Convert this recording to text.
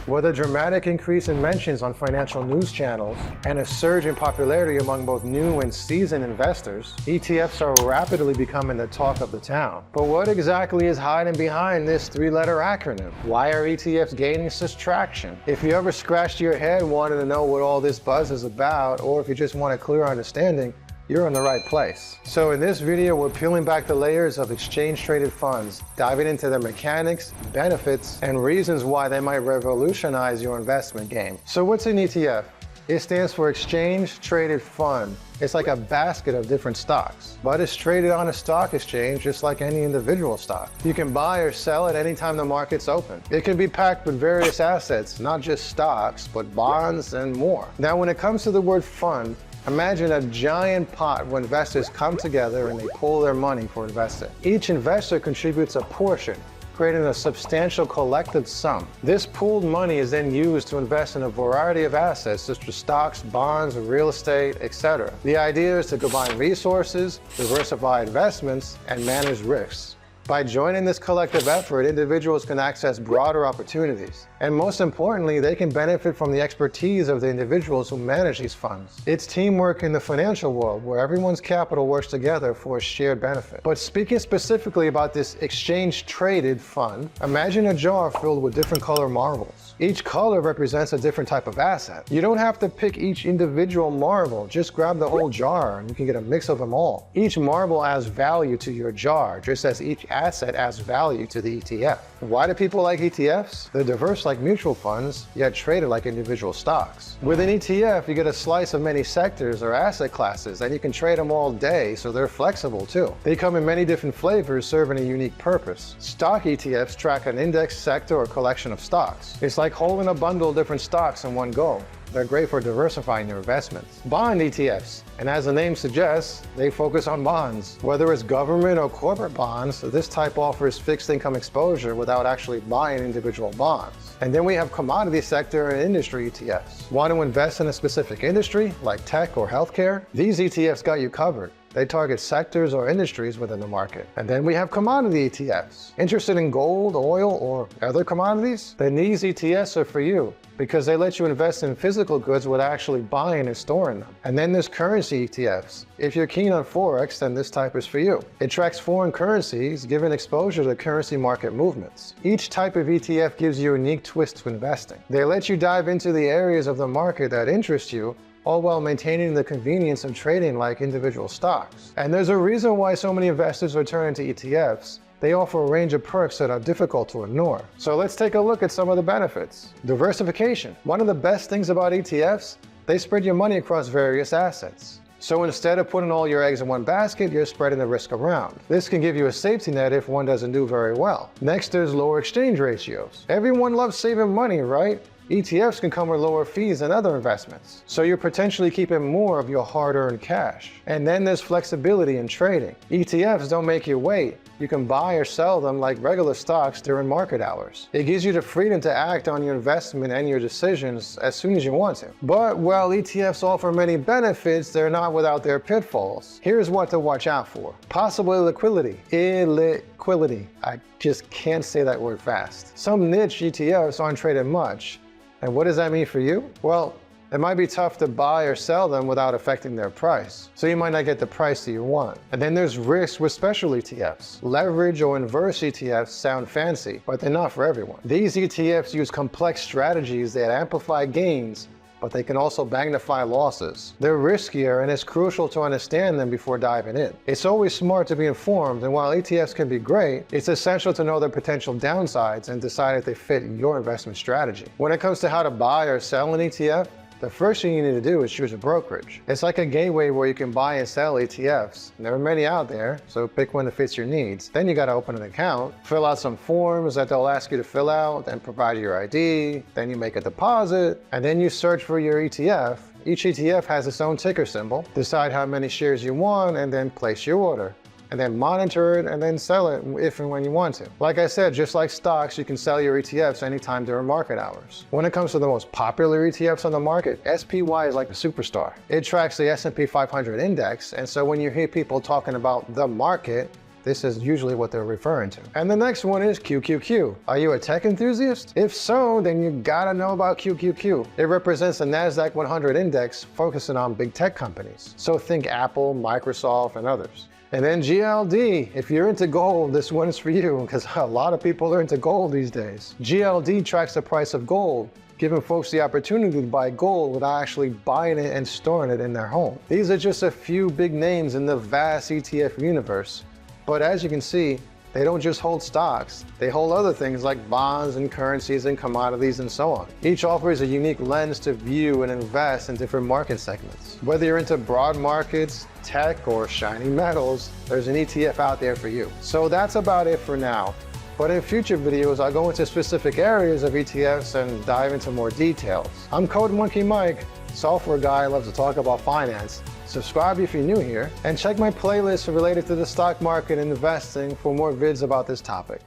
With a dramatic increase in mentions on financial news channels and a surge in popularity among both new and seasoned investors, ETFs are rapidly becoming the talk of the town. But what exactly is hiding behind this three-letter acronym? Why are ETFs gaining such traction? If you ever scratched your head wanting to know what all this buzz is about, or if you just want a clear understanding, you're in the right place. So in this video, we're peeling back the layers of exchange-traded funds, diving into their mechanics, benefits, and reasons why they might revolutionize your investment game. So what's an ETF? It stands for Exchange Traded Fund. It's like a basket of different stocks, but it's traded on a stock exchange just like any individual stock. You can buy or sell at any time the market's open. It can be packed with various assets, not just stocks, but bonds and more. Now, when it comes to the word fund, imagine a giant pot where investors come together and they pool their money for investing. Each investor contributes a portion, creating a substantial collective sum. This pooled money is then used to invest in a variety of assets such as stocks, bonds, real estate, etc. The idea is to combine resources, diversify investments, and manage risks. By joining this collective effort, individuals can access broader opportunities. And most importantly, they can benefit from the expertise of the individuals who manage these funds. It's teamwork in the financial world where everyone's capital works together for a shared benefit. But speaking specifically about this exchange-traded fund, imagine a jar filled with different color marbles. Each color represents a different type of asset. You don't have to pick each individual marble, just grab the whole jar and you can get a mix of them all. Each marble adds value to your jar, just as each asset adds value to the ETF. Why do people like ETFs? They're diverse like mutual funds, yet traded like individual stocks. With an ETF, you get a slice of many sectors or asset classes, and you can trade them all day, so they're flexible too. They come in many different flavors, serving a unique purpose. Stock ETFs track an index, sector, or collection of stocks. It's like holding a bundle of different stocks in one go. They're great for diversifying your investments. Bond ETFs, and as the name suggests, they focus on bonds. Whether it's government or corporate bonds, this type offers fixed income exposure without actually buying individual bonds. And then we have commodity sector and industry ETFs. Want to invest in a specific industry, like tech or healthcare? These ETFs got you covered. They target sectors or industries within the market. And then we have commodity ETFs. Interested in gold, oil, or other commodities? Then these ETFs are for you, because they let you invest in physical goods without actually buying and storing them. And then there's currency ETFs. If you're keen on Forex, then this type is for you. It tracks foreign currencies, giving exposure to currency market movements. Each type of ETF gives you a unique twist to investing. They let you dive into the areas of the market that interest you, all while maintaining the convenience of trading like individual stocks. And there's a reason why so many investors are turning to ETFs. They offer a range of perks that are difficult to ignore. So let's take a look at some of the benefits. Diversification. One of the best things about ETFs, they spread your money across various assets. So instead of putting all your eggs in one basket, you're spreading the risk around. This can give you a safety net if one doesn't do very well. Next, there's lower exchange ratios. Everyone loves saving money, right? ETFs can come with lower fees than other investments, so you're potentially keeping more of your hard-earned cash. And then there's flexibility in trading. ETFs don't make you wait. You can buy or sell them like regular stocks during market hours. It gives you the freedom to act on your investment and your decisions as soon as you want to. But while ETFs offer many benefits, they're not without their pitfalls. Here's what to watch out for. Possible illiquidity. Illiquidity. I just can't say that word fast. Some niche ETFs aren't traded much. And what does that mean for you? Well, it might be tough to buy or sell them without affecting their price, so you might not get the price that you want. And then there's risks with special ETFs. Leverage or inverse ETFs sound fancy, but they're not for everyone. These ETFs use complex strategies that amplify gains, but they can also magnify losses. They're riskier, and it's crucial to understand them before diving in. It's always smart to be informed, and while ETFs can be great, it's essential to know their potential downsides and decide if they fit your investment strategy. When it comes to how to buy or sell an ETF, the first thing you need to do is choose a brokerage. It's like a gateway where you can buy and sell ETFs. There are many out there, so pick one that fits your needs. Then you gotta open an account, fill out some forms that they'll ask you to fill out, then provide your ID, then you make a deposit, and then you search for your ETF. Each ETF has its own ticker symbol. Decide how many shares you want, and then place your order. And then monitor it and then sell it if and when you want to. Like I said, just like stocks, you can sell your ETFs anytime during market hours. When it comes to the most popular ETFs on the market, SPY is like the superstar. It tracks the S&P 500 index, and so when you hear people talking about the market, This is usually what they're referring to. And the next one is QQQ. Are you a tech enthusiast? If so, then you gotta know about QQQ. It represents the NASDAQ 100 index focusing on big tech companies. So think Apple, Microsoft, and others. And then GLD, if you're into gold, this one is for you, because a lot of people are into gold these days. GLD tracks the price of gold, giving folks the opportunity to buy gold without actually buying it and storing it in their home. These are just a few big names in the vast ETF universe. But as you can see, they don't just hold stocks, they hold other things like bonds and currencies and commodities and so on. Each offers a unique lens to view and invest in different market segments. Whether you're into broad markets, tech, or shiny metals, there's an ETF out there for you. So that's about it for now. But in future videos, I'll go into specific areas of ETFs and dive into more details. I'm Code Monkey Mike, software guy, loves to talk about finance. Subscribe if you're new here, and check my playlist related to the stock market and investing for more vids about this topic.